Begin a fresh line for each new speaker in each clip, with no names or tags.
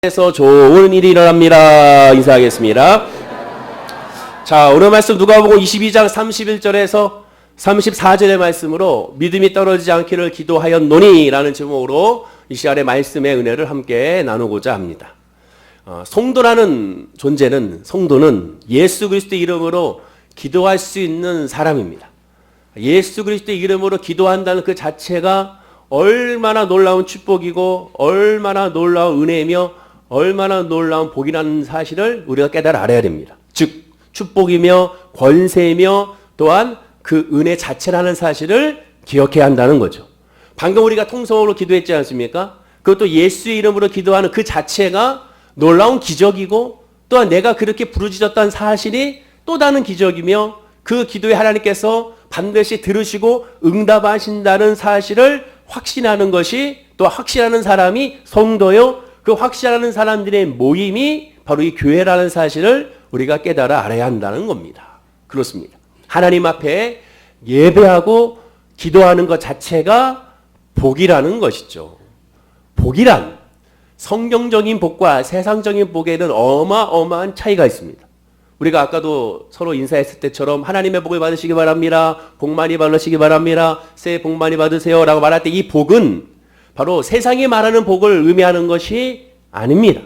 에서 좋은 일이 일어납니다. 인사하겠습니다. 자, 오늘 말씀 누가복음 22장 31절에서 34절의 말씀으로 믿음이 떨어지지 않기를 기도하였노니라는 제목으로 이 시간에 말씀의 은혜를 함께 나누고자 합니다. 성도라는 존재는, 성도는 예수 그리스도의 이름으로 기도할 수 있는 사람입니다. 예수 그리스도의 이름으로 기도한다는 그 자체가 얼마나 놀라운 축복이고 얼마나 놀라운 은혜이며 얼마나 놀라운 복이라는 사실을 우리가 깨달아 알아야 됩니다. 즉 축복이며 권세이며 또한 그 은혜 자체라는 사실을 기억해야 한다는 거죠. 방금 우리가 통성으로 기도했지 않습니까? 그것도 예수의 이름으로 기도하는 그 자체가 놀라운 기적이고 또한 내가 그렇게 부르짖었다는 사실이 또 다른 기적이며 그 기도에 하나님께서 반드시 들으시고 응답하신다는 사실을 확신하는 것이, 또 확신하는 사람이 성도요, 그 확신하는 사람들의 모임이 바로 이 교회라는 사실을 우리가 깨달아 알아야 한다는 겁니다. 그렇습니다. 하나님 앞에 예배하고 기도하는 것 자체가 복이라는 것이죠. 복이란 성경적인 복과 세상적인 복에는 어마어마한 차이가 있습니다. 우리가 아까도 서로 인사했을 때처럼 하나님의 복을 받으시기 바랍니다. 복 많이 받으시기 바랍니다. 새해 복 많이 받으세요 라고 말할 때 이 복은 바로 세상이 말하는 복을 의미하는 것이 아닙니다.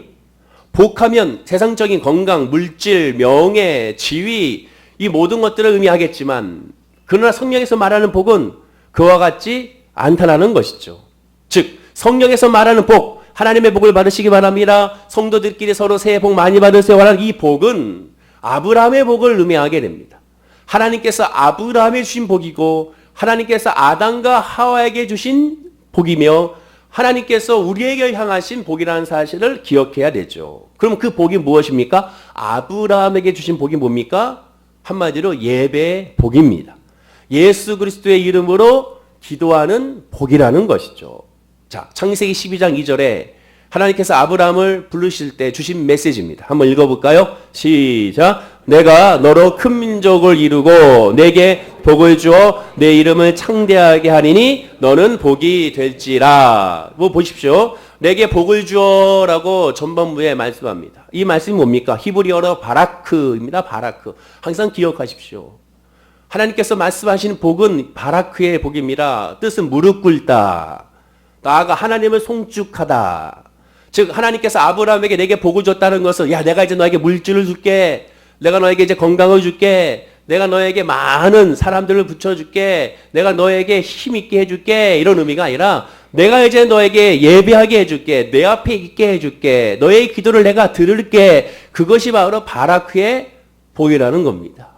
복하면 세상적인 건강, 물질, 명예, 지위 이 모든 것들을 의미하겠지만 그러나 성령에서 말하는 복은 그와 같지 않다는 것이죠. 즉 성령에서 말하는 복, 하나님의 복을 받으시기 바랍니다. 성도들끼리 서로 새해 복 많이 받으세요 라는 이 복은 아브라함의 복을 의미하게 됩니다. 하나님께서 아브라함에 주신 복이고 하나님께서 아담과 하와에게 주신 복이며 하나님께서 우리에게 향하신 복이라는 사실을 기억해야 되죠. 그럼 그 복이 무엇입니까? 아브라함에게 주신 복이 뭡니까? 한마디로 예배의 복입니다. 예수 그리스도의 이름으로 기도하는 복이라는 것이죠. 자, 창세기 12장 2절에 하나님께서 아브라함을 부르실 때 주신 메시지입니다. 한번 읽어볼까요? 시작. 내가 너로 큰 민족을 이루고 내게 복을 주어 내 이름을 창대하게 하리니 너는 복이 될지라. 뭐 보십시오. 내게 복을 주어 라고 전반부에 말씀합니다. 이 말씀이 뭡니까? 히브리어로 바라크입니다. 바라크. 항상 기억하십시오. 하나님께서 말씀하시는 복은 바라크의 복입니다. 뜻은 무릎 꿇다. 나아가 하나님을 송축하다. 즉 하나님께서 아브라함에게 내게 복을 줬다는 것은 야 내가 이제 너에게 물질을 줄게. 내가 너에게 이제 건강을 줄게. 내가 너에게 많은 사람들을 붙여줄게. 내가 너에게 힘있게 해줄게. 이런 의미가 아니라 내가 이제 너에게 예배하게 해줄게. 내 앞에 있게 해줄게. 너의 기도를 내가 들을게. 그것이 바로 바라크의 복이라는 겁니다.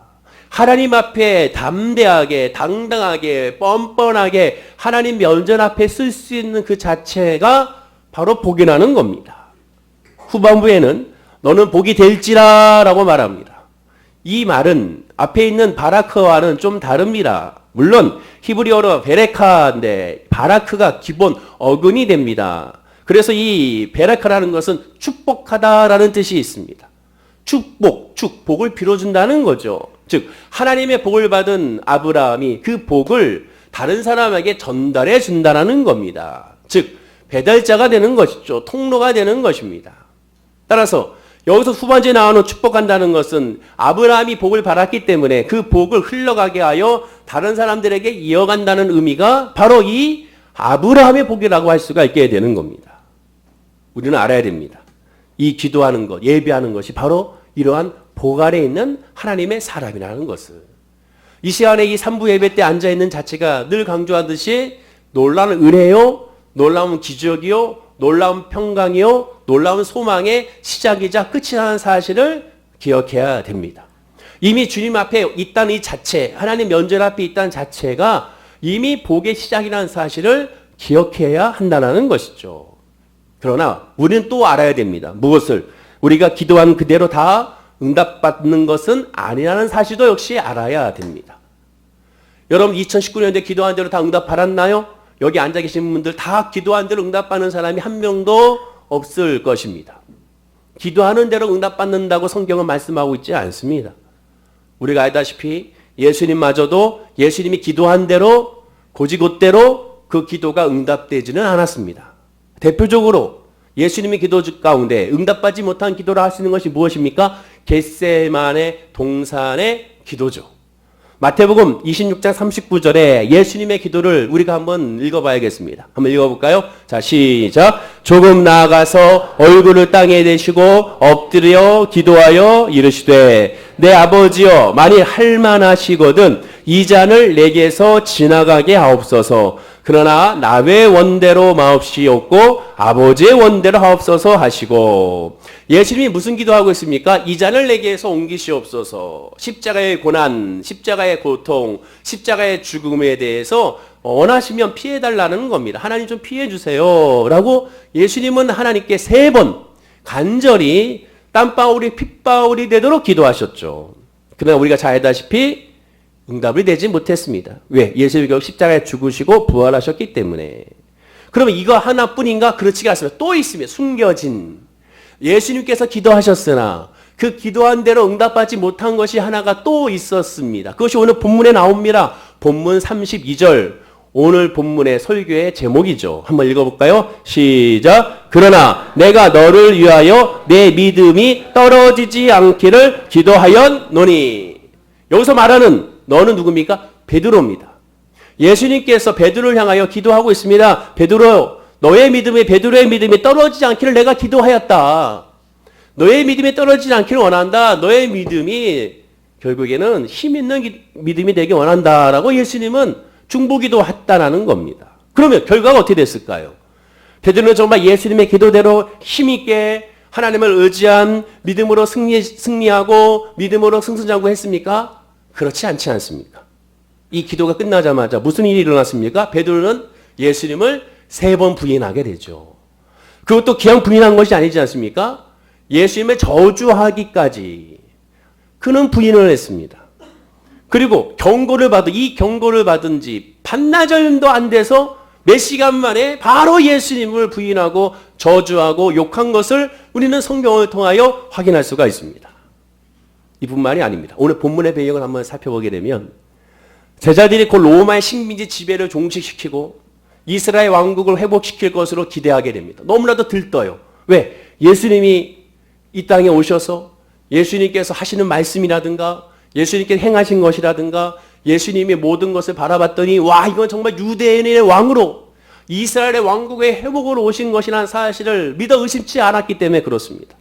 하나님 앞에 담대하게 당당하게 뻔뻔하게 하나님 면전 앞에 쓸 수 있는 그 자체가 바로 복이라는 겁니다. 후반부에는 너는 복이 될지라 라고 말합니다. 이 말은 앞에 있는 바라크와는 좀 다릅니다. 물론 히브리어로 베레카인데 바라크가 기본 어근이 됩니다. 그래서 이 베레카라는 것은 축복하다라는 뜻이 있습니다. 축복, 복을 빌어준다는 거죠. 즉 하나님의 복을 받은 아브라함이 그 복을 다른 사람에게 전달해 준다는 겁니다. 즉 배달자가 되는 것이죠. 통로가 되는 것입니다. 따라서 여기서 후반부에 나오는 축복한다는 것은 아브라함이 복을 받았기 때문에 그 복을 흘러가게 하여 다른 사람들에게 이어간다는 의미가 바로 이 아브라함의 복이라고 할 수가 있게 되는 겁니다. 우리는 알아야 됩니다. 이 기도하는 것, 예배하는 것이 바로 이러한 복 아래 있는 하나님의 사람이라는 것을. 이 시간에 이 3부 예배 때 앉아있는 자체가 늘 강조하듯이 놀라운 은혜요, 놀라운 기적이요, 놀라운 평강이요, 놀라운 소망의 시작이자 끝이라는 사실을 기억해야 됩니다. 이미 주님 앞에 있다는 이 자체, 하나님 면전 앞에 있다는 자체가 이미 복의 시작이라는 사실을 기억해야 한다는 것이죠. 그러나 우리는 또 알아야 됩니다. 무엇을? 우리가 기도한 그대로 다 응답받는 것은 아니라는 사실도 역시 알아야 됩니다. 여러분 2019년도에 기도한 대로 다 응답 받았나요? 여기 앉아 계신 분들 다 기도한 대로 응답받는 사람이 한 명도 없을 것입니다. 기도하는 대로 응답받는다고 성경은 말씀하고 있지 않습니다. 우리가 알다시피 예수님마저도 예수님이 기도한 대로 곧이곧대로 그 기도가 응답되지는 않았습니다. 대표적으로 예수님의 기도 가운데 응답받지 못한 기도를 하시는 것이 무엇입니까? 겟세마네 동산의 기도죠. 마태복음 26장 39절에 예수님의 기도를 우리가 한번 읽어봐야겠습니다. 한번 읽어볼까요? 자, 시작. 조금 나아가서 얼굴을 땅에 대시고 엎드려 기도하여 이르시되 내 아버지여 만일 할만하시거든 이 잔을 내게서 지나가게 하옵소서. 그러나 나의 원대로 마옵시옵고 아버지의 원대로 하옵소서 하시고 예수님이 무슨 기도하고 있습니까? 이 잔을 내게서 옮기시옵소서. 십자가의 고난, 십자가의 고통, 십자가의 죽음에 대해서 원하시면 피해달라는 겁니다. 하나님 좀 피해주세요 라고 예수님은 하나님께 3번 간절히 땀방울이 핏방울이 되도록 기도하셨죠. 그러나 우리가 잘 알다시피 응답이 되지 못했습니다. 왜? 예수님이 결국 십자가에 죽으시고 부활하셨기 때문에. 그러면 이거 하나뿐인가? 그렇지가 않습니다. 또 있습니다. 숨겨진. 예수님께서 기도하셨으나 그 기도한 대로 응답받지 못한 것이 하나가 또 있었습니다. 그것이 오늘 본문에 나옵니다. 본문 32절. 오늘 본문의 설교의 제목이죠. 한번 읽어볼까요? 시작. 그러나 내가 너를 위하여 내 믿음이 떨어지지 않기를 기도하였노니. 여기서 말하는 너는 누굽니까? 베드로입니다. 예수님께서 베드로를 향하여 기도하고 있습니다. 베드로, 너의 믿음이 베드로의 믿음이 떨어지지 않기를 내가 기도하였다. 너의 믿음이 떨어지지 않기를 원한다. 너의 믿음이 결국에는 힘 있는 믿음이 되기 원한다라고 예수님은 중보기도했다라는 겁니다. 그러면 결과가 어떻게 됐을까요? 베드로는 정말 예수님의 기도대로 힘 있게 하나님을 의지한 믿음으로 승리하고 믿음으로 승승장구했습니까? 그렇지 않지 않습니까? 이 기도가 끝나자마자 무슨 일이 일어났습니까? 베드로는 예수님을 3번 부인하게 되죠. 그것도 그냥 부인한 것이 아니지 않습니까? 예수님을 저주하기까지 그는 부인을 했습니다. 그리고 이 경고를 받은 지 반나절도 안 돼서 몇 시간 만에 바로 예수님을 부인하고 저주하고 욕한 것을 우리는 성경을 통하여 확인할 수가 있습니다. 이뿐만이 아닙니다. 오늘 본문의 배경을 한번 살펴보게 되면 제자들이 곧 로마의 식민지 지배를 종식시키고 이스라엘 왕국을 회복시킬 것으로 기대하게 됩니다. 너무나도 들떠요. 왜? 예수님이 이 땅에 오셔서 예수님께서 하시는 말씀이라든가 예수님께서 행하신 것이라든가 예수님이 모든 것을 바라봤더니 와 이건 정말 유대인의 왕으로 이스라엘의 왕국의 회복으로 오신 것이라는 사실을 믿어 의심치 않았기 때문에 그렇습니다.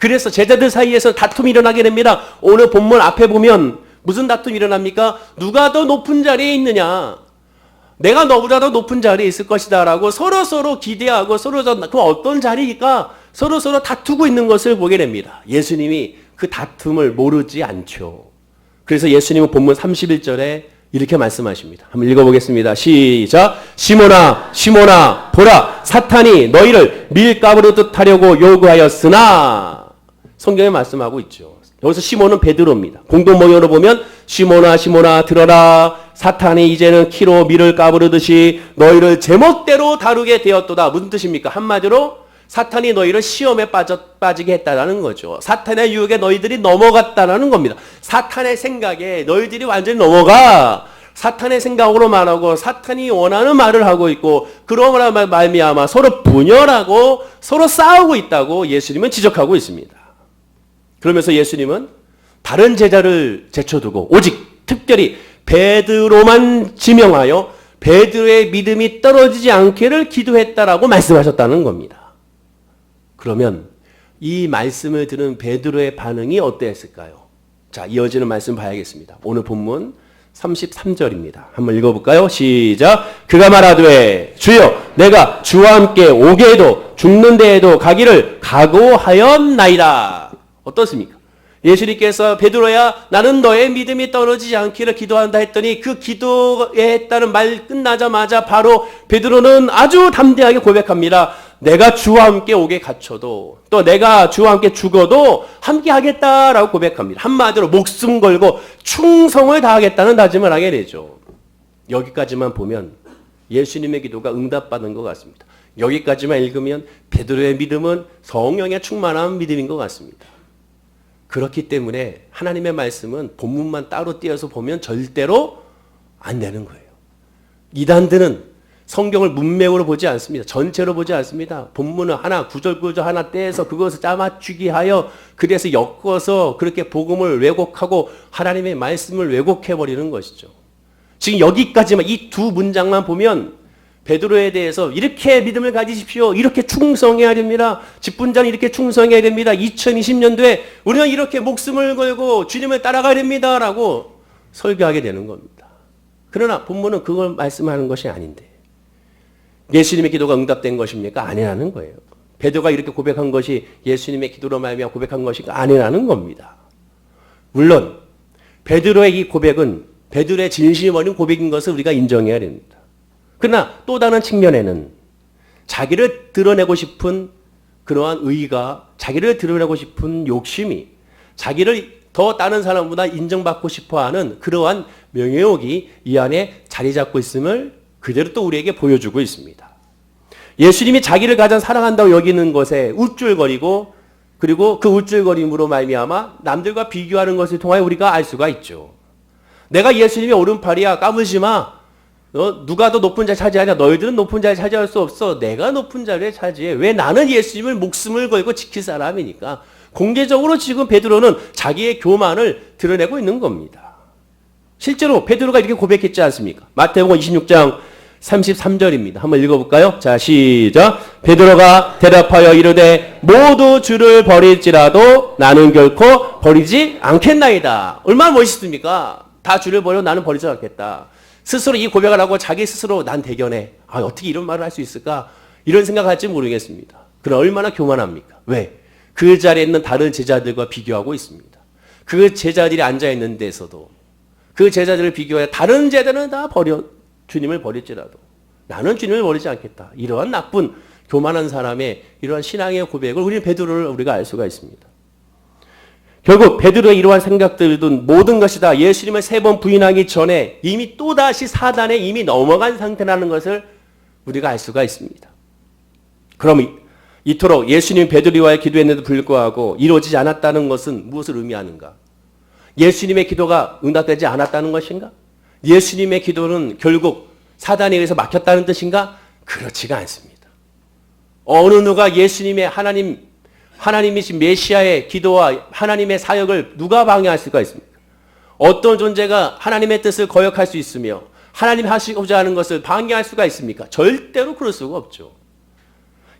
그래서 제자들 사이에서 다툼이 일어나게 됩니다. 오늘 본문 앞에 보면 무슨 다툼이 일어납니까? 누가 더 높은 자리에 있느냐? 내가 너보다 더 높은 자리에 있을 것이다 라고 서로 기대하고 그럼 어떤 자리일까? 서로 다투고 있는 것을 보게 됩니다. 예수님이 그 다툼을 모르지 않죠. 그래서 예수님은 본문 31절에 이렇게 말씀하십니다. 한번 읽어보겠습니다. 시작. 시몬아 시몬아 보라 사탄이 너희를 밀가루로 하려고 요구하였으나 성경에 말씀하고 있죠. 여기서 시몬은 베드로입니다. 공동명령으로 보면 시몬아 시몬아 들어라 사탄이 이제는 키로 밀을 까부르듯이 너희를 제멋대로 다루게 되었도다. 무슨 뜻입니까? 한마디로 사탄이 너희를 시험에 빠지게 했다라는 거죠. 사탄의 유혹에 너희들이 넘어갔다라는 겁니다. 사탄의 생각에 너희들이 완전히 넘어가 사탄의 생각으로 말하고 사탄이 원하는 말을 하고 있고 그러므로 말미암아 서로 분열하고 서로 싸우고 있다고 예수님은 지적하고 있습니다. 그러면서 예수님은 다른 제자를 제쳐두고 오직 특별히 베드로만 지명하여 베드로의 믿음이 떨어지지 않기를 기도했다라고 말씀하셨다는 겁니다. 그러면 이 말씀을 들은 베드로의 반응이 어땠을까요? 자, 이어지는 말씀 봐야겠습니다. 오늘 본문 33절입니다. 한번 읽어볼까요? 시작. 그가 말하되 주여 내가 주와 함께 오게 해도 죽는 데에도 가기를 각오하였나이다. 어떻습니까? 예수님께서 베드로야 나는 너의 믿음이 떨어지지 않기를 기도한다 했더니 그 기도에 했다는 말 끝나자마자 바로 베드로는 아주 담대하게 고백합니다. 내가 주와 함께 오게 갇혀도 또 내가 주와 함께 죽어도 함께 하겠다라고 고백합니다. 한마디로 목숨 걸고 충성을 다하겠다는 다짐을 하게 되죠. 여기까지만 보면 예수님의 기도가 응답받은 것 같습니다. 여기까지만 읽으면 베드로의 믿음은 성령에 충만한 믿음인 것 같습니다. 그렇기 때문에 하나님의 말씀은 본문만 따로 띄어서 보면 절대로 안 되는 거예요. 이단들은 성경을 문맥으로 보지 않습니다. 전체로 보지 않습니다. 본문을 하나 구절 하나 떼서 그것을 짜맞추기 하여 그래서 엮어서 그렇게 복음을 왜곡하고 하나님의 말씀을 왜곡해버리는 것이죠. 지금 여기까지만 이 두 문장만 보면 베드로에 대해서 이렇게 믿음을 가지십시오. 이렇게 충성해야 됩니다. 직분자는 이렇게 충성해야 됩니다. 2020년도에 우리는 이렇게 목숨을 걸고 주님을 따라가야 됩니다. 라고 설교하게 되는 겁니다. 그러나 본문은 그걸 말씀하는 것이 아닌데 예수님의 기도가 응답된 것입니까? 아니라는 거예요. 베드로가 이렇게 고백한 것이 예수님의 기도로 말미암아 고백한 것인가? 아니라는 겁니다. 물론 베드로의 이 고백은 베드로의 진심이 어린 고백인 것을 우리가 인정해야 됩니다. 그러나 또 다른 측면에는 자기를 드러내고 싶은 그러한 의의가 자기를 드러내고 싶은 욕심이 자기를 더 다른 사람보다 인정받고 싶어하는 그러한 명예욕이 이 안에 자리 잡고 있음을 그대로 또 우리에게 보여주고 있습니다. 예수님이 자기를 가장 사랑한다고 여기는 것에 우쭐거리고 그리고 그 우쭐거림으로 말미암아 남들과 비교하는 것을 통하여 우리가 알 수가 있죠. 내가 예수님의 오른팔이야 까불지 마. 누가 더 높은 자리 차지하냐? 너희들은 높은 자리 차지할 수 없어. 내가 높은 자리를 차지해. 왜? 나는 예수님을 목숨을 걸고 지킬 사람이니까. 공개적으로 지금 베드로는 자기의 교만을 드러내고 있는 겁니다. 실제로 베드로가 이렇게 고백했지 않습니까? 마태복음 26장 33절입니다. 한번 읽어볼까요? 자, 시작. 베드로가 대답하여 이르되 모두 주를 버릴지라도 나는 결코 버리지 않겠나이다. 얼마나 멋있습니까? 다 주를 버려 나는 버리지 않겠다. 스스로 이 고백을 하고 자기 스스로 난 대견해. 어떻게 이런 말을 할 수 있을까? 이런 생각할지 모르겠습니다. 그러나 얼마나 교만합니까? 왜? 그 자리에 있는 다른 제자들과 비교하고 있습니다. 그 제자들이 앉아있는 데서도 그 제자들을 비교해 다른 제자들은 다 주님을 버릴지라도 나는 주님을 버리지 않겠다. 이러한 나쁜 교만한 사람의 이러한 신앙의 고백을 우리는 베드로를 우리가 알 수가 있습니다. 결국 베드로의 이러한 생각들은 모든 것이 다 예수님을 3번 부인하기 전에 이미 또다시 사단에 이미 넘어간 상태라는 것을 우리가 알 수가 있습니다. 그럼 이토록 예수님이 베드로와의 기도했는데도 불구하고 이루어지지 않았다는 것은 무엇을 의미하는가? 예수님의 기도가 응답되지 않았다는 것인가? 예수님의 기도는 결국 사단에 의해서 막혔다는 뜻인가? 그렇지가 않습니다. 어느 누가 예수님의 하나님이신 메시아의 기도와 하나님의 사역을 누가 방해할 수가 있습니까? 어떤 존재가 하나님의 뜻을 거역할 수 있으며 하나님 하시고자 하는 것을 방해할 수가 있습니까? 절대로 그럴 수가 없죠.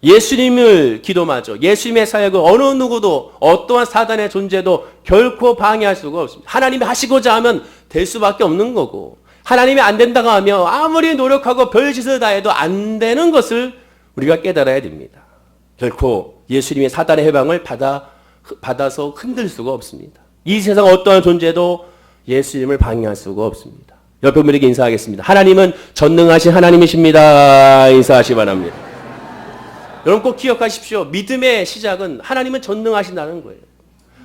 예수님을 기도마저 예수님의 사역을 어느 누구도 어떠한 사단의 존재도 결코 방해할 수가 없습니다. 하나님이 하시고자 하면 될 수밖에 없는 거고 하나님이 안 된다고 하면 아무리 노력하고 별짓을 다해도 안 되는 것을 우리가 깨달아야 됩니다. 결코 예수님의 사단의 해방을 받아서 흔들 수가 없습니다. 이 세상 어떠한 존재도 예수님을 방해할 수가 없습니다. 옆에 분에게 인사하겠습니다. 하나님은 전능하신 하나님이십니다. 인사하시 바랍니다. 여러분 꼭 기억하십시오. 믿음의 시작은 하나님은 전능하신다는 거예요.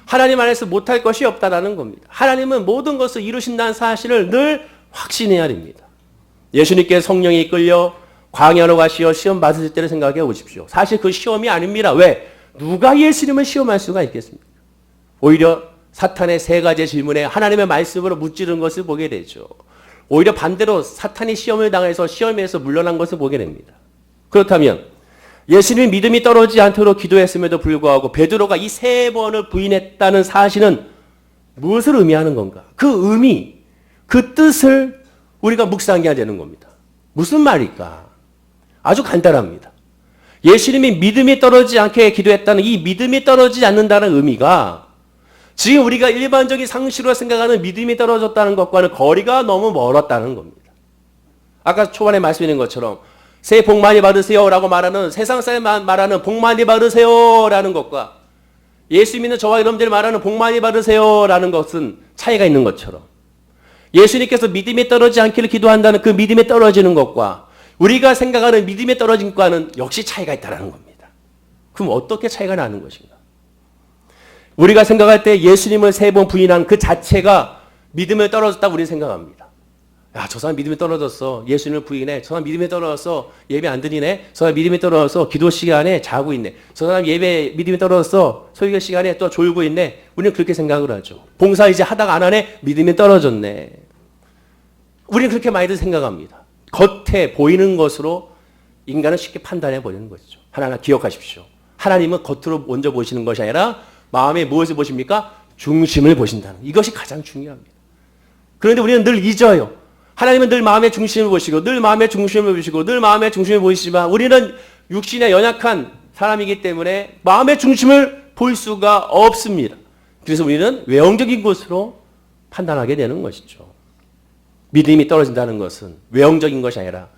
하나님 안에서 못할 것이 없다라는 겁니다. 하나님은 모든 것을 이루신다는 사실을 늘 확신해야 됩니다. 예수님께 성령이 이끌려 광야로 가시어 시험 받으실 때를 생각해 보십시오. 사실 그 시험이 아닙니다. 왜? 누가 예수님을 시험할 수가 있겠습니까? 오히려 사탄의 3가지 질문에 하나님의 말씀으로 무찌른 것을 보게 되죠. 오히려 반대로 사탄이 시험을 당해서 시험에서 물러난 것을 보게 됩니다. 그렇다면 예수님이 믿음이 떨어지지 않도록 기도했음에도 불구하고 베드로가 이 3번을 부인했다는 사실은 무엇을 의미하는 건가? 그 의미, 그 뜻을 우리가 묵상해야 되는 겁니다. 무슨 말일까? 아주 간단합니다. 예수님이 믿음이 떨어지지 않게 기도했다는 이 믿음이 떨어지지 않는다는 의미가 지금 우리가 일반적인 상식으로 생각하는 믿음이 떨어졌다는 것과는 거리가 너무 멀었다는 겁니다. 아까 초반에 말씀드린 것처럼 새해 복 많이 받으세요 라고 말하는 세상 사람 말하는 복 많이 받으세요 라는 것과 예수 믿는 저와 여러분들이 말하는 복 많이 받으세요 라는 것은 차이가 있는 것처럼 예수님께서 믿음이 떨어지지 않기를 기도한다는 그 믿음이 떨어지는 것과 우리가 생각하는 믿음이 떨어진 것과는 역시 차이가 있다는 겁니다. 그럼 어떻게 차이가 나는 것인가? 우리가 생각할 때 예수님을 3번 부인한 그 자체가 믿음이 떨어졌다고 우리는 생각합니다. 야, 저 사람 믿음이 떨어졌어. 예수님을 부인해. 저 사람 믿음이 떨어졌어. 예배 안 드리네. 저 사람 믿음이 떨어졌어. 기도 시간에 자고 있네. 저 사람 예배 믿음이 떨어졌어. 설교 시간에 또 졸고 있네. 우리는 그렇게 생각을 하죠. 봉사 이제 하다가 안 하네. 믿음이 떨어졌네. 우리는 그렇게 많이들 생각합니다. 겉에 보이는 것으로 인간을 쉽게 판단해 버리는 것이죠. 하나 기억하십시오. 하나님은 겉으로 먼저 보시는 것이 아니라 마음에 무엇을 보십니까? 중심을 보신다는 이것이 가장 중요합니다. 그런데 우리는 늘 잊어요. 하나님은 늘 마음의 중심을 보시고 늘 마음의 중심을 보시고 늘 마음의 중심을 보시지만 우리는 육신에 연약한 사람이기 때문에 마음의 중심을 볼 수가 없습니다. 그래서 우리는 외형적인 것으로 판단하게 되는 것이죠. 믿음이 떨어진다는 것은 외형적인 것이 아니라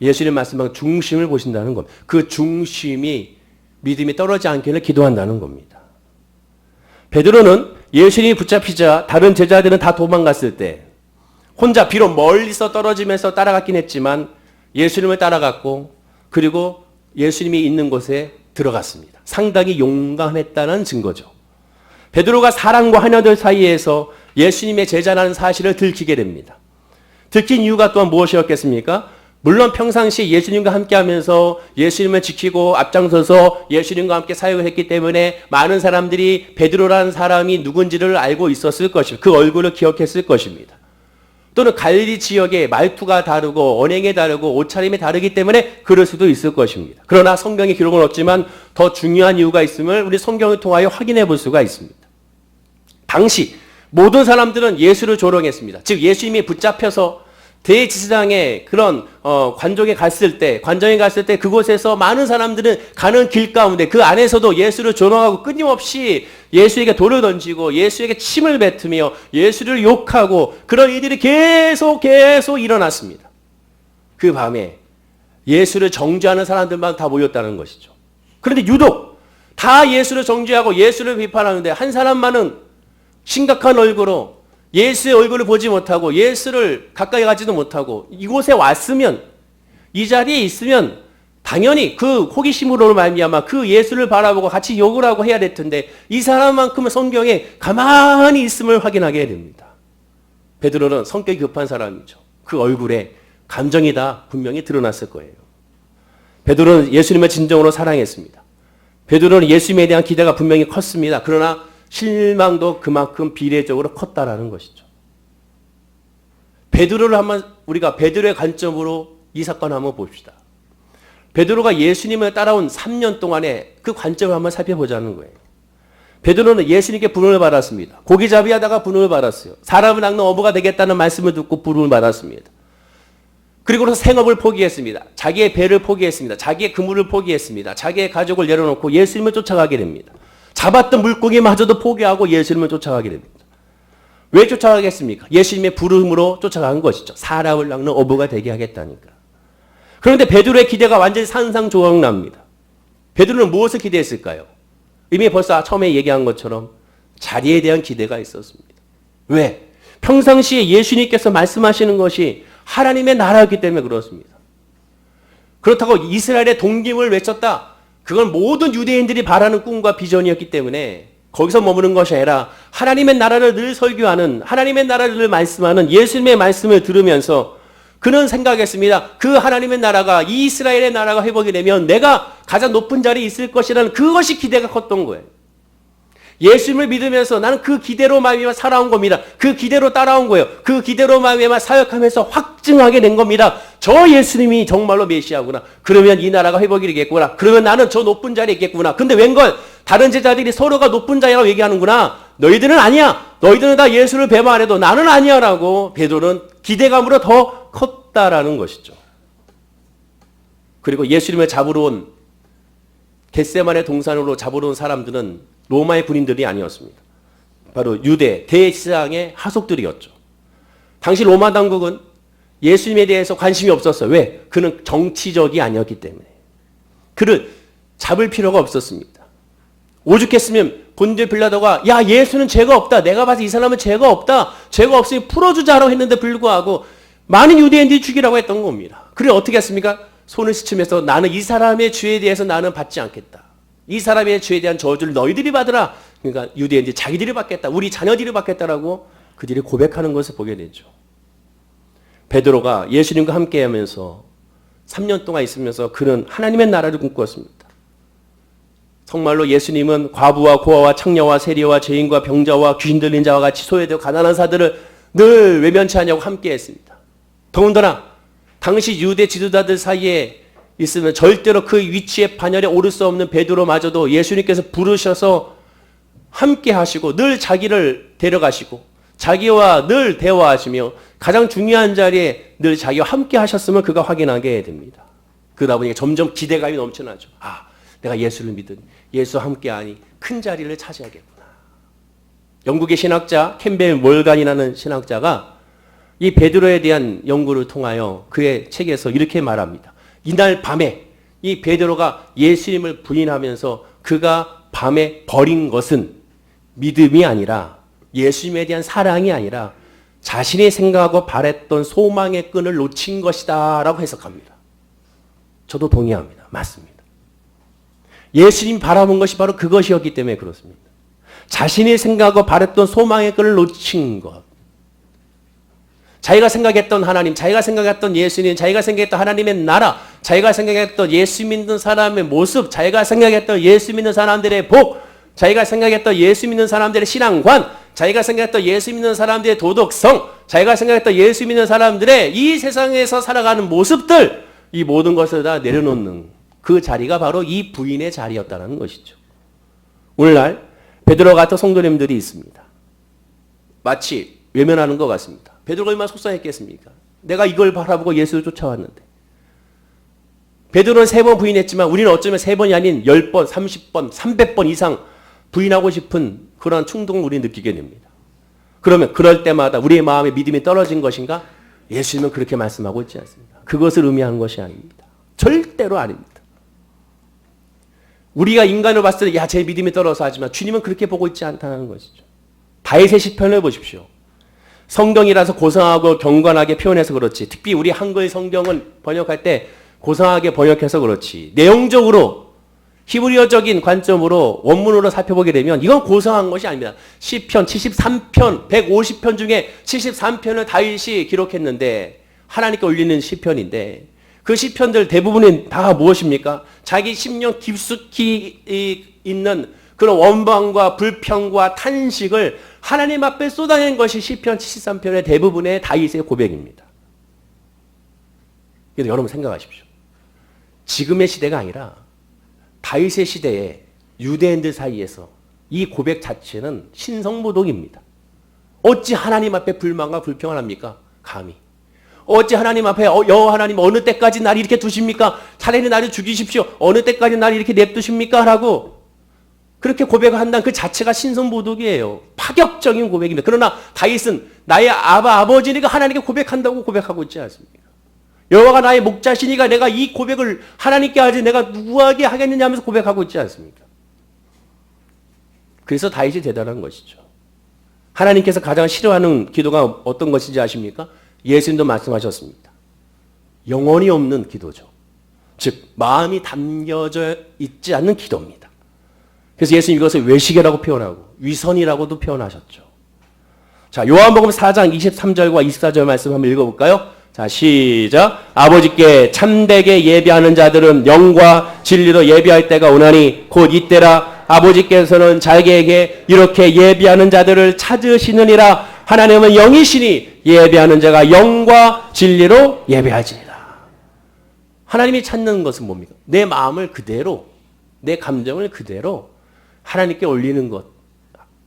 예수님 말씀한 중심을 보신다는 것. 그 중심이 믿음이 떨어지지 않기를 기도한다는 겁니다. 베드로는 예수님이 붙잡히자 다른 제자들은 다 도망갔을 때 혼자 비록 멀리서 떨어지면서 따라갔긴 했지만 예수님을 따라갔고 그리고 예수님이 있는 곳에 들어갔습니다. 상당히 용감했다는 증거죠. 베드로가 사람과 하나들 사이에서 예수님의 제자라는 사실을 들키게 됩니다. 들킨 이유가 또한 무엇이었겠습니까? 물론 평상시 예수님과 함께 하면서 예수님을 지키고 앞장서서 예수님과 함께 사역을 했기 때문에 많은 사람들이 베드로라는 사람이 누군지를 알고 있었을 것입니다. 그 얼굴을 기억했을 것입니다. 또는 갈릴리 지역의 말투가 다르고 언행이 다르고 옷차림이 다르기 때문에 그럴 수도 있을 것입니다. 그러나 성경의 기록은 없지만 더 중요한 이유가 있음을 우리 성경을 통하여 확인해 볼 수가 있습니다. 당시 모든 사람들은 예수를 조롱했습니다. 즉 예수님이 붙잡혀서 대제사장의 그런 관정에 갔을 때 그곳에서 많은 사람들은 가는 길 가운데 그 안에서도 예수를 조롱하고 끊임없이 예수에게 돌을 던지고 예수에게 침을 뱉으며 예수를 욕하고 그런 일들이 계속 일어났습니다. 그 밤에 예수를 정죄하는 사람들만 다 모였다는 것이죠. 그런데 유독 다 예수를 정죄하고 예수를 비판하는데 한 사람만은 심각한 얼굴로 예수의 얼굴을 보지 못하고 예수를 가까이 가지도 못하고 이곳에 왔으면 이 자리에 있으면 당연히 그 호기심으로 말미암아 그 예수를 바라보고 같이 욕을 하고 해야 될 텐데 이 사람만큼은 성경에 가만히 있음을 확인하게 됩니다. 베드로는 성격이 급한 사람이죠. 그 얼굴에 감정이 다 분명히 드러났을 거예요. 베드로는 예수님을 진정으로 사랑했습니다. 베드로는 예수님에 대한 기대가 분명히 컸습니다. 그러나 실망도 그만큼 비례적으로 컸다라는 것이죠. 베드로를 한번 우리가 베드로의 관점으로 이 사건을 한번 봅시다. 베드로가 예수님을 따라온 3년 동안에 그 관점을 한번 살펴보자는 거예요. 베드로는 예수님께 부름을 받았습니다. 고기잡이 하다가 부름을 받았어요. 사람을 낚는 어부가 되겠다는 말씀을 듣고 부름을 받았습니다. 그리고서 생업을 포기했습니다. 자기의 배를 포기했습니다. 자기의 그물을 포기했습니다. 자기의 가족을 내려놓고 예수님을 쫓아가게 됩니다. 잡았던 물고기마저도 포기하고 예수님을 쫓아가게 됩니다. 왜 쫓아가겠습니까? 예수님의 부름으로 쫓아간 것이죠. 사람을 낚는 어부가 되게 하겠다니까. 그런데 베드로의 기대가 완전히 산상조각납니다. 베드로는 무엇을 기대했을까요? 이미 벌써 처음에 얘기한 것처럼 자리에 대한 기대가 있었습니다. 왜? 평상시에 예수님께서 말씀하시는 것이 하나님의 나라였기 때문에 그렇습니다. 그렇다고 이스라엘의 독립을 외쳤다. 그건 모든 유대인들이 바라는 꿈과 비전이었기 때문에 거기서 머무는 것이 아니라 하나님의 나라를 늘 설교하는 하나님의 나라를 늘 말씀하는 예수님의 말씀을 들으면서 그는 생각했습니다. 그 하나님의 나라가 이 이스라엘의 나라가 회복이 되면 내가 가장 높은 자리에 있을 것이라는 그것이 기대가 컸던 거예요. 예수님을 믿으면서 나는 그 기대로 말미암아 살아온 겁니다. 그 기대로 따라온 거예요. 그 기대로 말미암아 사역하면서 확증하게 된 겁니다. 저 예수님이 정말로 메시아구나. 그러면 이 나라가 회복이 되겠구나. 그러면 나는 저 높은 자리에 있겠구나. 근데 웬걸 다른 제자들이 서로가 높은 자리라고 얘기하는구나. 너희들은 아니야. 너희들은 다 예수를 배만 안 해도 나는 아니야 라고 베드로는 기대감으로 더 컸다라는 것이죠. 그리고 예수님을 잡으러 온 겟세마네 동산으로 잡으러 온 사람들은 로마의 군인들이 아니었습니다. 바로 유대 대제사장의 하속들이었죠. 당시 로마 당국은 예수님에 대해서 관심이 없었어요. 왜? 그는 정치적이 아니었기 때문에. 그를 잡을 필요가 없었습니다. 오죽했으면 본디오 빌라도가 야 예수는 죄가 없다. 내가 봐서 이 사람은 죄가 없다. 죄가 없으니 풀어주자라고 했는데 불구하고 많은 유대인들이 죽이라고 했던 겁니다. 그래 어떻게 했습니까? 손을 씻으면서 나는 이 사람의 죄에 대해서 나는 받지 않겠다. 이 사람의 죄에 대한 저주를 너희들이 받으라. 그러니까 유대인들이 자기들이 받겠다. 우리 자녀들이 받겠다라고 그들이 고백하는 것을 보게 되죠. 베드로가 예수님과 함께하면서 3년 동안 있으면서 그는 하나님의 나라를 꿈꾸었습니다. 정말로 예수님은 과부와 고아와 창녀와 세리와 죄인과 병자와 귀신 들린 자와 같이 소외되고 가난한 사들을 늘 외면치 않냐고 함께했습니다. 더군다나 당시 유대 지도자들 사이에 있으면 절대로 그 위치에 반열에 오를 수 없는 베드로마저도 예수님께서 부르셔서 함께 하시고 늘 자기를 데려가시고 자기와 늘 대화하시며 가장 중요한 자리에 늘 자기와 함께 하셨음을 그가 확인하게 됩니다. 그러다 보니까 점점 기대감이 넘쳐나죠. 아, 내가 예수를 믿으니 예수와 함께하니 큰 자리를 차지하겠구나. 영국의 신학자 캠벨 몰간이라는 신학자가 이 베드로에 대한 연구를 통하여 그의 책에서 이렇게 말합니다. 이날 밤에 이 베드로가 예수님을 부인하면서 그가 밤에 버린 것은 믿음이 아니라 예수님에 대한 사랑이 아니라 자신이 생각하고 바랬던 소망의 끈을 놓친 것이다 라고 해석합니다. 저도 동의합니다. 맞습니다. 예수님 바라본 것이 바로 그것이었기 때문에 그렇습니다. 자신이 생각하고 바랬던 소망의 끈을 놓친 것. 자기가 생각했던 하나님, 자기가 생각했던 예수님, 자기가 생각했던 하나님의 나라, 자기가 생각했던 예수 믿는 사람의 모습, 자기가 생각했던 예수 믿는 사람들의 복, 자기가 생각했던 예수 믿는 사람들의 신앙관, 자기가 생각했던 예수 믿는 사람들의 도덕성, 자기가 생각했던 예수 믿는 사람들의 이 세상에서 살아가는 모습들, 이 모든 것을 다 내려놓는 그 자리가 바로 이 부인의 자리였다는 것이죠. 오늘날 베드로 같은 성도님들이 있습니다. 마치 외면하는 것 같습니다. 베드로가 얼마나 속상했겠습니까? 내가 이걸 바라보고 예수를 쫓아왔는데. 베드로는 3번 부인했지만 우리는 어쩌면 3번이 아닌 10번, 30번, 300번 이상 부인하고 싶은 그런 충동을 우리는 느끼게 됩니다. 그러면 그럴 때마다 우리의 마음에 믿음이 떨어진 것인가? 예수님은 그렇게 말씀하고 있지 않습니다. 그것을 의미하는 것이 아닙니다. 절대로 아닙니다. 우리가 인간을 봤을 때 야, 제 믿음이 떨어서 하지만 주님은 그렇게 보고 있지 않다는 것이죠. 다윗의 시편을 보십시오. 성경이라서 고상하고 경건하게 표현해서 그렇지. 특히 우리 한글 성경을 번역할 때 고상하게 번역해서 그렇지. 내용적으로 히브리어적인 관점으로 원문으로 살펴보게 되면 이건 고상한 것이 아닙니다. 시편 73편, 150편 중에 73편을 다윗이 기록했는데 하나님께 올리는 시편인데 그 시편들 대부분은 다 무엇입니까? 자기 심령 깊숙이 있는 그런 원망과 불평과 탄식을 하나님 앞에 쏟아낸 것이 시편 73편의 대부분의 다윗의 고백입니다. 그래서 여러분 생각하십시오. 지금의 시대가 아니라 다윗의 시대에 유대인들 사이에서 이 고백 자체는 신성모독입니다. 어찌 하나님 앞에 불만과 불평을 합니까? 감히. 어찌 하나님 앞에 여호와 하나님 어느 때까지 날 이렇게 두십니까? 차라리 나를 죽이십시오. 어느 때까지 날 이렇게 냅두십니까? 라고 그렇게 고백을 한다는 그 자체가 신성모독이에요. 파격적인 고백입니다. 그러나 다윗은 나의 아버지니까 하나님께 고백한다고 고백하고 있지 않습니까? 여호와가 나의 목자시니까 내가 이 고백을 하나님께 하지 내가 누구에게 하겠느냐 하면서 고백하고 있지 않습니까? 그래서 다윗이 대단한 것이죠. 하나님께서 가장 싫어하는 기도가 어떤 것인지 아십니까? 예수님도 말씀하셨습니다. 영혼이 없는 기도죠. 즉 마음이 담겨져 있지 않는 기도입니다. 그래서 예수님 이것을 외식이라고 표현하고 위선이라고도 표현하셨죠. 자, 요한복음 4장 23절과 24절 말씀 한번 읽어볼까요? 자, 시작. 아버지께 참되게 예배하는 자들은 영과 진리로 예배할 때가 오나니 곧 이때라. 아버지께서는 자기에게 이렇게 예배하는 자들을 찾으시느니라. 하나님은 영이시니 예배하는 자가 영과 진리로 예배하지니라. 하나님이 찾는 것은 뭡니까? 내 마음을 그대로, 내 감정을 그대로 하나님께 올리는 것.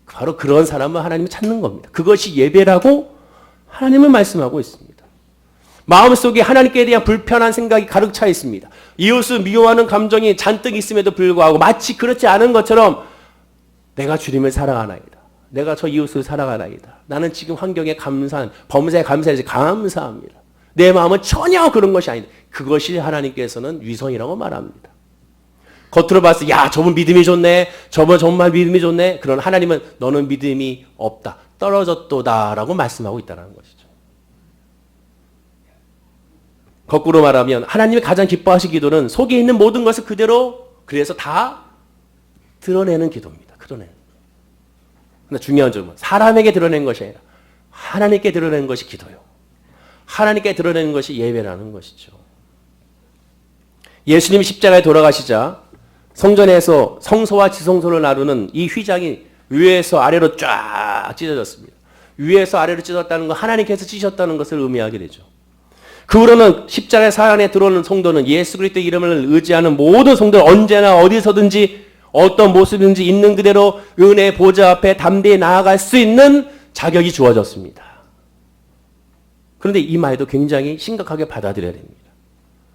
바로 그런 사람을 하나님이 찾는 겁니다. 그것이 예배라고 하나님은 말씀하고 있습니다. 마음속에 하나님께 대한 불편한 생각이 가득 차 있습니다. 이웃을 미워하는 감정이 잔뜩 있음에도 불구하고 마치 그렇지 않은 것처럼 내가 주님을 사랑하나이다. 내가 저 이웃을 사랑하나이다. 나는 지금 환경에 감사한, 범사에 감사해서 감사합니다. 내 마음은 전혀 그런 것이 아니다. 그것이 하나님께서는 위선이라고 말합니다. 겉으로 봤을 때 야, 저분 믿음이 좋네. 저분 정말 믿음이 좋네. 그러나 하나님은 너는 믿음이 없다. 떨어졌도다라고 말씀하고 있다는 것이죠. 거꾸로 말하면 하나님이 가장 기뻐하시는 기도는 속에 있는 모든 것을 그대로 그래서 다 드러내는 기도입니다. 드러내는. 근데 중요한 점은 사람에게 드러낸 것이 아니라 하나님께 드러내는 것이 기도요. 하나님께 드러내는 것이 예배라는 것이죠. 예수님이 십자가에 돌아가시자 성전에서 성소와 지성소를 나누는 이 휘장이 위에서 아래로 쫙 찢어졌습니다. 위에서 아래로 찢었다는 건 하나님께서 찢으셨다는 것을 의미하게 되죠. 그 후로는 십자가의 사안에 들어오는 성도는 예수 그리스도의 이름을 의지하는 모든 성도는 언제나 어디서든지 어떤 모습인지 있는 그대로 은혜 보좌 앞에 담대히 나아갈 수 있는 자격이 주어졌습니다. 그런데 이 말도 굉장히 심각하게 받아들여야 됩니다.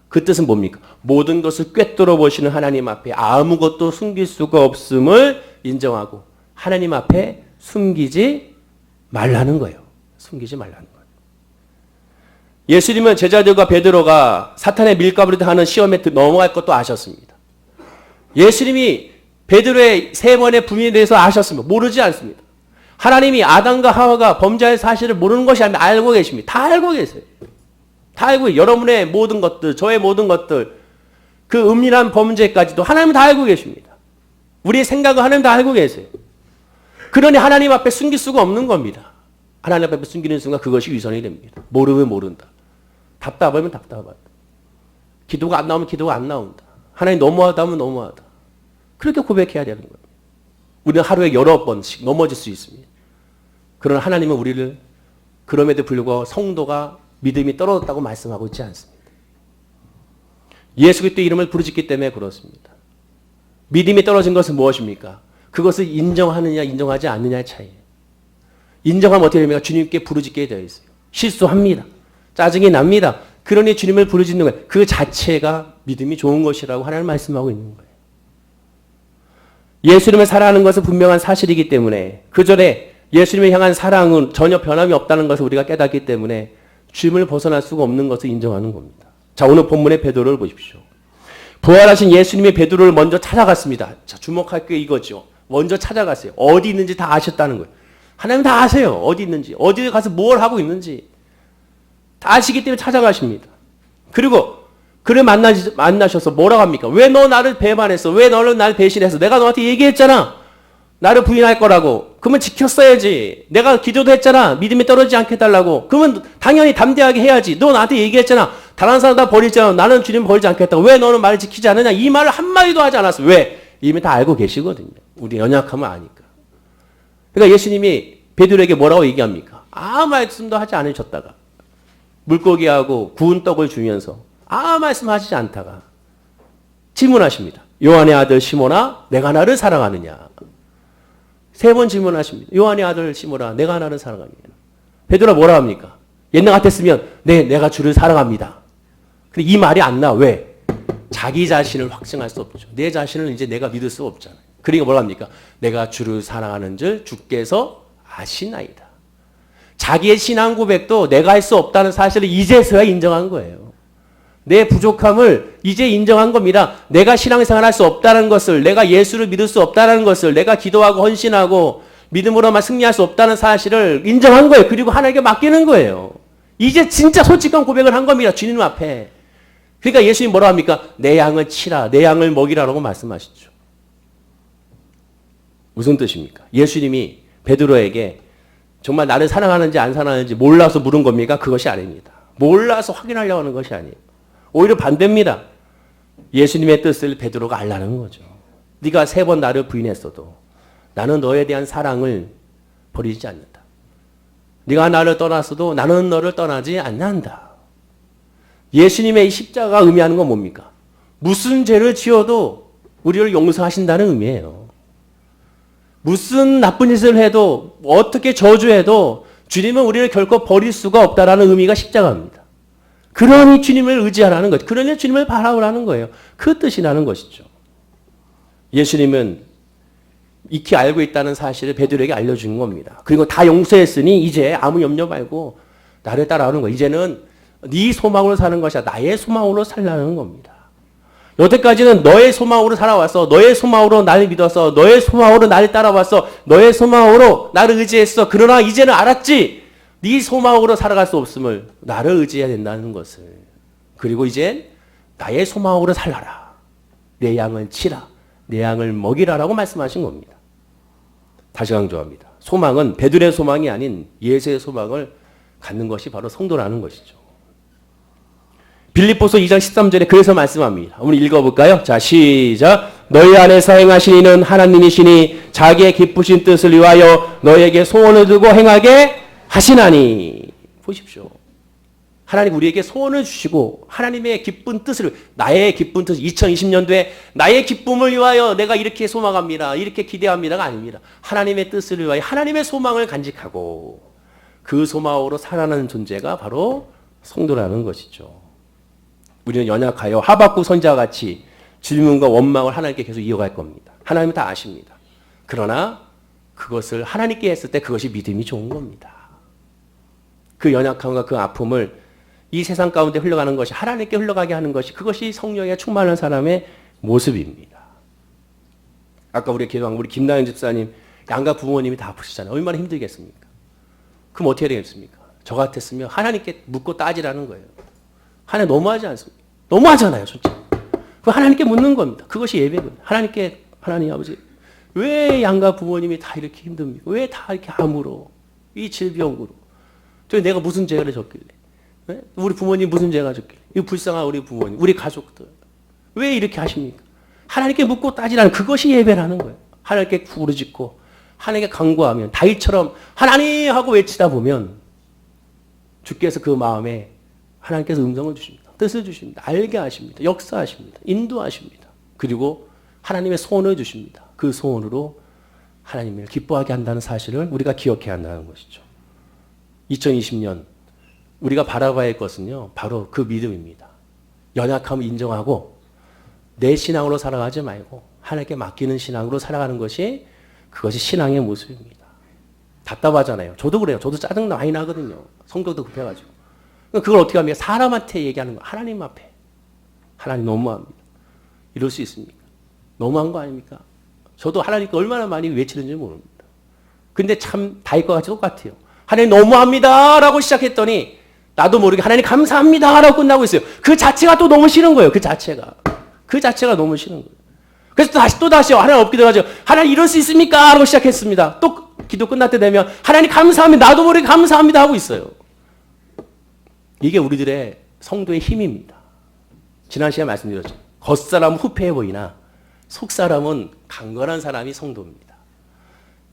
그 뜻은 뭡니까? 모든 것을 꿰뚫어 보시는 하나님 앞에 아무것도 숨길 수가 없음을 인정하고 하나님 앞에 숨기지 말라는 거예요. 숨기지 말라는 거예요. 예수님은 제자들과 베드로가 사탄의 밀가부리를 하는 시험에 넘어갈 것도 아셨습니다. 예수님이 베드로의 3번의 부인에 대해서 아셨습니다. 모르지 않습니다. 하나님이 아담과 하와가 범죄할 사실을 모르는 것이 아니라 알고 계십니다. 다 알고 계세요. 다 알고 여러분의 모든 것들, 저의 모든 것들, 그 은밀한 범죄까지도 하나님은 다 알고 계십니다. 우리의 생각은 하나님 다 알고 계세요. 그러니 하나님 앞에 숨길 수가 없는 겁니다. 하나님 앞에 숨기는 순간 그것이 위선이 됩니다. 모르면 모른다. 답답하면 답답하다. 기도가 안 나오면 기도가 안 나온다. 하나님 너무하다 하면 너무하다. 그렇게 고백해야 되는 거예요. 우리는 하루에 여러 번씩 넘어질 수 있습니다. 그러나 하나님은 우리를 그럼에도 불구하고 성도가 믿음이 떨어졌다고 말씀하고 있지 않습니다. 예수 그리스도의 이름을 부르짖기 때문에 그렇습니다. 믿음이 떨어진 것은 무엇입니까? 그것을 인정하느냐 인정하지 않느냐의 차이예요. 인정하면 어떻게 됩니까? 주님께 부르짖게 되어 있어요. 실수합니다. 짜증이 납니다. 그러니 주님을 부르짖는 거예요. 그 자체가 믿음이 좋은 것이라고 하나님 말씀하고 있는 거예요. 예수님을 사랑하는 것은 분명한 사실이기 때문에 그 전에 예수님을 향한 사랑은 전혀 변함이 없다는 것을 우리가 깨닫기 때문에 주님을 벗어날 수가 없는 것을 인정하는 겁니다. 자, 오늘 본문의 베드로를 보십시오. 부활하신 예수님이 베드로를 먼저 찾아갔습니다. 자, 주목할 게 이거죠. 먼저 찾아갔어요. 어디 있는지 다 아셨다는 거예요. 하나님 다 아세요. 어디 있는지. 어디 가서 뭘 하고 있는지. 다 아시기 때문에 찾아가십니다. 그리고 그를 만나셔서 뭐라고 합니까? 왜 너 나를 배반했어? 왜 너는 나를 배신했어? 내가 너한테 얘기했잖아. 나를 부인할 거라고. 그러면 지켰어야지. 내가 기도도 했잖아. 믿음이 떨어지지 않게 해달라고. 그러면 당연히 담대하게 해야지. 너 나한테 얘기했잖아. 다른 사람 다 버리잖아. 나는 주님 버리지 않겠다고. 왜 너는 말을 지키지 않느냐? 이 말을 한마디도 하지 않았어. 왜? 이미 다 알고 계시거든요. 우리 연약하면 아니까. 그러니까 예수님이 베드로에게 뭐라고 얘기합니까? 아무 말씀도 하지 않으셨다가 물고기하고 구운 떡을 주면서 아무 말씀하시지 않다가 질문하십니다. 요한의 아들 시몬아, 내가 나를 사랑하느냐? 3번 질문하십니다. 요한의 아들 시몬아, 내가 나를 사랑하느냐? 베드로가 뭐라 합니까? 옛날 같았으면 네, 내가 주를 사랑합니다. 근데 이 말이 안 나와. 왜? 자기 자신을 확증할 수 없죠. 내 자신을 이제 내가 믿을 수 없잖아요. 그러니까 뭐라 합니까? 내가 주를 사랑하는 줄 주께서 아시나이다. 자기의 신앙 고백도 내가 할 수 없다는 사실을 이제서야 인정한 거예요. 내 부족함을 이제 인정한 겁니다. 내가 신앙생활 할 수 없다는 것을, 내가 예수를 믿을 수 없다는 것을, 내가 기도하고 헌신하고 믿음으로만 승리할 수 없다는 사실을 인정한 거예요. 그리고 하나님께 맡기는 거예요. 이제 진짜 솔직한 고백을 한 겁니다. 주님 앞에. 그러니까 예수님이 뭐라 합니까? 내 양을 치라, 내 양을 먹이라라고 말씀하시죠. 무슨 뜻입니까? 예수님이 베드로에게 정말 나를 사랑하는지 안 사랑하는지 몰라서 물은 겁니까? 그것이 아닙니다. 몰라서 확인하려고 하는 것이 아니에요. 오히려 반대입니다. 예수님의 뜻을 베드로가 알라는 거죠. 네가 3번 나를 부인했어도 나는 너에 대한 사랑을 버리지 않는다. 네가 나를 떠났어도 나는 너를 떠나지 않는다. 예수님의 이 십자가가 의미하는 건 뭡니까? 무슨 죄를 지어도 우리를 용서하신다는 의미예요. 무슨 나쁜 짓을 해도 어떻게 저주해도 주님은 우리를 결코 버릴 수가 없다라는 의미가 십자가입니다. 그러니 주님을 의지하라는 것, 그러니 주님을 바라보라는 거예요. 그 뜻이라는 것이죠. 예수님은 익히 알고 있다는 사실을 베드로에게 알려준 겁니다. 그리고 다 용서했으니 이제 아무 염려 말고 나를 따라오는 거예요. 이제는 네 소망으로 사는 것이 아니라 나의 소망으로 살라는 겁니다. 여태까지는 너의 소망으로 살아왔어. 너의 소망으로 나를 믿었어. 너의 소망으로 나를 따라왔어. 너의 소망으로 나를 의지했어. 그러나 이제는 알았지. 네 소망으로 살아갈 수 없음을, 나를 의지해야 된다는 것을. 그리고 이제 나의 소망으로 살아라. 내 양을 치라. 내 양을 먹이라라고 말씀하신 겁니다. 다시 강조합니다. 소망은 베드로의 소망이 아닌 예수의 소망을 갖는 것이 바로 성도라는 것이죠. 빌립보서 2장 13절에 그래서 말씀합니다. 우리 읽어볼까요? 자, 시작. 너희 안에서 행하신 이는 하나님이시니 자기의 기쁘신 뜻을 위하여 너에게 소원을 두고 행하게 하시나니. 보십시오. 하나님 우리에게 소원을 주시고 하나님의 기쁜 뜻을 나의 기쁜 뜻 2020년도에 나의 기쁨을 위하여 내가 이렇게 소망합니다. 이렇게 기대합니다가 아닙니다. 하나님의 뜻을 위하여 하나님의 소망을 간직하고 그 소망으로 살아가는 존재가 바로 성도라는 것이죠. 우리는 연약하여 하박국 선지자와 같이 질문과 원망을 하나님께 계속 이어갈 겁니다. 하나님은 다 아십니다. 그러나 그것을 하나님께 했을 때 그것이 믿음이 좋은 겁니다. 그 연약함과 그 아픔을 이 세상 가운데 흘러가는 것이 하나님께 흘러가게 하는 것이 그것이 성령에 충만한 사람의 모습입니다. 아까 우리 기도한 우리 김나연 집사님 양가 부모님이 다 아프시잖아요. 얼마나 힘들겠습니까? 그럼 어떻게 되겠습니까? 저 같았으면 하나님께 묻고 따지라는 거예요. 하나님 너무하지 않습니까? 너무하잖아요, 솔직히. 그 하나님께 묻는 겁니다. 그것이 예배거든요. 하나님께 하나님 아버지 왜 양가 부모님이 다 이렇게 힘듭니까? 왜 다 이렇게 암으로 이 질병으로 저 내가 무슨 죄를 졌길래 네? 우리 부모님 무슨 죄가 졌길래 이 불쌍한 우리 부모님 우리 가족들 왜 이렇게 하십니까? 하나님께 묻고 따지라는 그것이 예배라는 거예요. 하나님께 부르짖고 하나님께 간구하면 다윗처럼 하나님 하고 외치다 보면 주께서 그 마음에 하나님께서 음성을 주십니다. 뜻을 주십니다. 알게 하십니다. 역사하십니다. 인도하십니다. 그리고 하나님의 소원을 주십니다. 그 소원으로 하나님을 기뻐하게 한다는 사실을 우리가 기억해야 한다는 것이죠. 2020년 우리가 바라봐야 할 것은요. 바로 그 믿음입니다. 연약함을 인정하고 내 신앙으로 살아가지 말고 하나님께 맡기는 신앙으로 살아가는 것이 그것이 신앙의 모습입니다. 답답하잖아요. 저도 그래요. 저도 짜증 많이 나거든요. 성격도 급해가지고. 그걸 어떻게 합니까? 사람한테 얘기하는 거. 하나님 앞에. 하나님 너무합니다. 이럴 수 있습니까? 너무한 거 아닙니까? 저도 하나님께 얼마나 많이 외치는지 모릅니다. 근데 참 다윗과 같이 똑같아요. 하나님 너무합니다 라고 시작했더니 나도 모르게 하나님 감사합니다 라고 끝나고 있어요. 그 자체가 또 너무 싫은 거예요. 그 자체가 너무 싫은 거예요. 그래서 다시 하나님 엎기도 하죠. 하나님 이럴 수 있습니까? 라고 시작했습니다. 또 기도 끝날 때 되면 하나님 감사합니다. 나도 모르게 감사합니다 하고 있어요. 이게 우리들의 성도의 힘입니다. 지난 시간에 말씀드렸죠. 겉사람은 후패해 보이나 속사람은 강건한 사람이 성도입니다.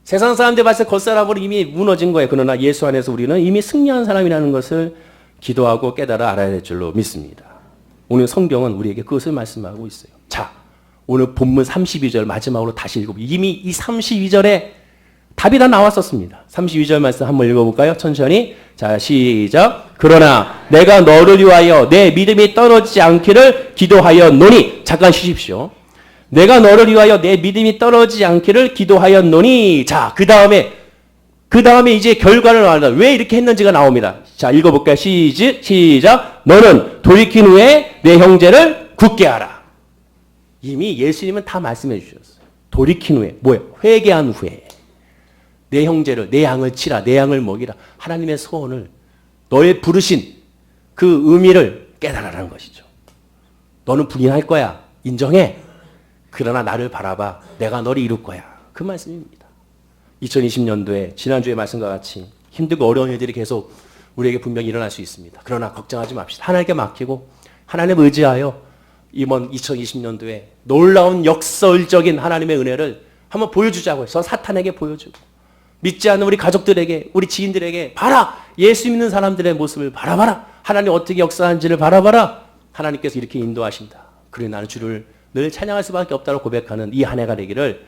세상 사람들 봤을 때 겉사람으로 이미 무너진 거예요. 그러나 예수 안에서 우리는 이미 승리한 사람이라는 것을 기도하고 깨달아 알아야 될 줄로 믿습니다. 오늘 성경은 우리에게 그것을 말씀하고 있어요. 자, 오늘 본문 32절 마지막으로 다시 읽어보세요. 이미 이 32절에 답이 다 나왔었습니다. 32절 말씀 한번 읽어볼까요? 천천히. 자, 시작. 그러나 내가 너를 위하여 내 믿음이 떨어지지 않기를 기도하였노니. 잠깐 쉬십시오. 내가 너를 위하여 내 믿음이 떨어지지 않기를 기도하였노니. 자, 그 다음에 이제 결과를 말한다. 왜 이렇게 했는지가 나옵니다. 자, 읽어볼까요? 시작. 너는 돌이킨 후에 내 형제를 굳게 하라. 이미 예수님은 다 말씀해 주셨어요. 돌이킨 후에. 뭐예요? 회개한 후에. 내 형제를, 내 양을 치라, 내 양을 먹이라. 하나님의 소원을, 너의 부르신 그 의미를 깨달아라는 것이죠. 너는 부인할 거야. 인정해. 그러나 나를 바라봐. 내가 너를 이룰 거야. 그 말씀입니다. 2020년도에 지난주의 말씀과 같이 힘들고 어려운 일들이 계속 우리에게 분명히 일어날 수 있습니다. 그러나 걱정하지 맙시다. 하나님께 맡기고 하나님 의지하여 이번 2020년도에 놀라운 역설적인 하나님의 은혜를 한번 보여주자고 해서 사탄에게 보여주고 믿지 않는 우리 가족들에게 우리 지인들에게 봐라. 예수 믿는 사람들의 모습을 바라봐라. 하나님 어떻게 역사하는지를 바라봐라. 하나님께서 이렇게 인도하신다. 그래 나는 주를 늘 찬양할 수밖에 없다고 고백하는 이 한 해가 되기를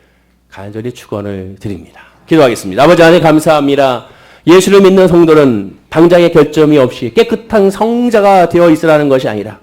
간절히 축원을 드립니다. 기도하겠습니다. 아버지 하나님 감사합니다. 예수를 믿는 성도는 당장의 결점이 없이 깨끗한 성자가 되어 있으라는 것이 아니라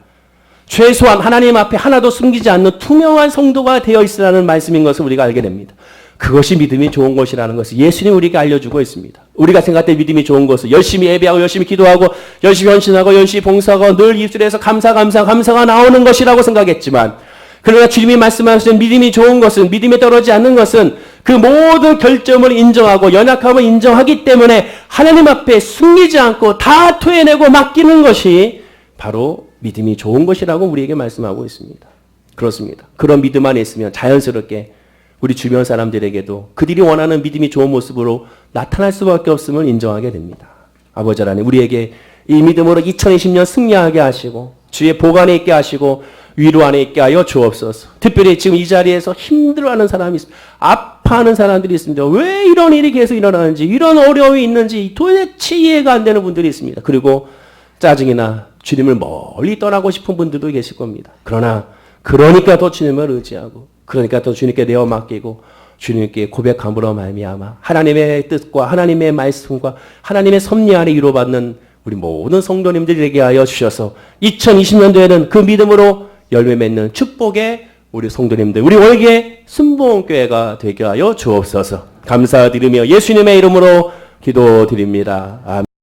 최소한 하나님 앞에 하나도 숨기지 않는 투명한 성도가 되어 있으라는 말씀인 것을 우리가 알게 됩니다. 그것이 믿음이 좋은 것이라는 것을 예수님이 우리에게 알려주고 있습니다. 우리가 생각할 때 믿음이 좋은 것은 열심히 예배하고 열심히 기도하고 열심히 헌신하고 열심히 봉사하고 늘 입술에서 감사가 나오는 것이라고 생각했지만 그러나 주님이 말씀하시는 믿음이 좋은 것은 믿음에 떨어지지 않는 것은 그 모든 결점을 인정하고 연약함을 인정하기 때문에 하나님 앞에 숨기지 않고 다 토해내고 맡기는 것이 바로 믿음이 좋은 것이라고 우리에게 말씀하고 있습니다. 그렇습니다. 그런 믿음 안에 있으면 자연스럽게 우리 주변 사람들에게도 그들이 원하는 믿음이 좋은 모습으로 나타날 수밖에 없음을 인정하게 됩니다. 아버지 하나님 우리에게 이 믿음으로 2020년 승리하게 하시고 주의 복 안에 있게 하시고 위로 안에 있게 하여 주옵소서. 특별히 지금 이 자리에서 힘들어하는 사람이 있습니다. 아파하는 사람들이 있습니다. 왜 이런 일이 계속 일어나는지 이런 어려움이 있는지 도대체 이해가 안 되는 분들이 있습니다. 그리고 짜증이나 주님을 멀리 떠나고 싶은 분들도 계실 겁니다. 그러니까 더 주님을 의지하고, 그러니까 더 주님께 내어 맡기고, 주님께 고백함으로 말미암아 하나님의 뜻과 하나님의 말씀과 하나님의 섭리 안에 이루어받는 우리 모든 성도님들이 되게 하여 주셔서 2020년도에는 그 믿음으로 열매 맺는 축복의 우리 성도님들, 우리 월계 순복음교회가 되게 하여 주옵소서. 감사드리며 예수님의 이름으로 기도드립니다. 아멘.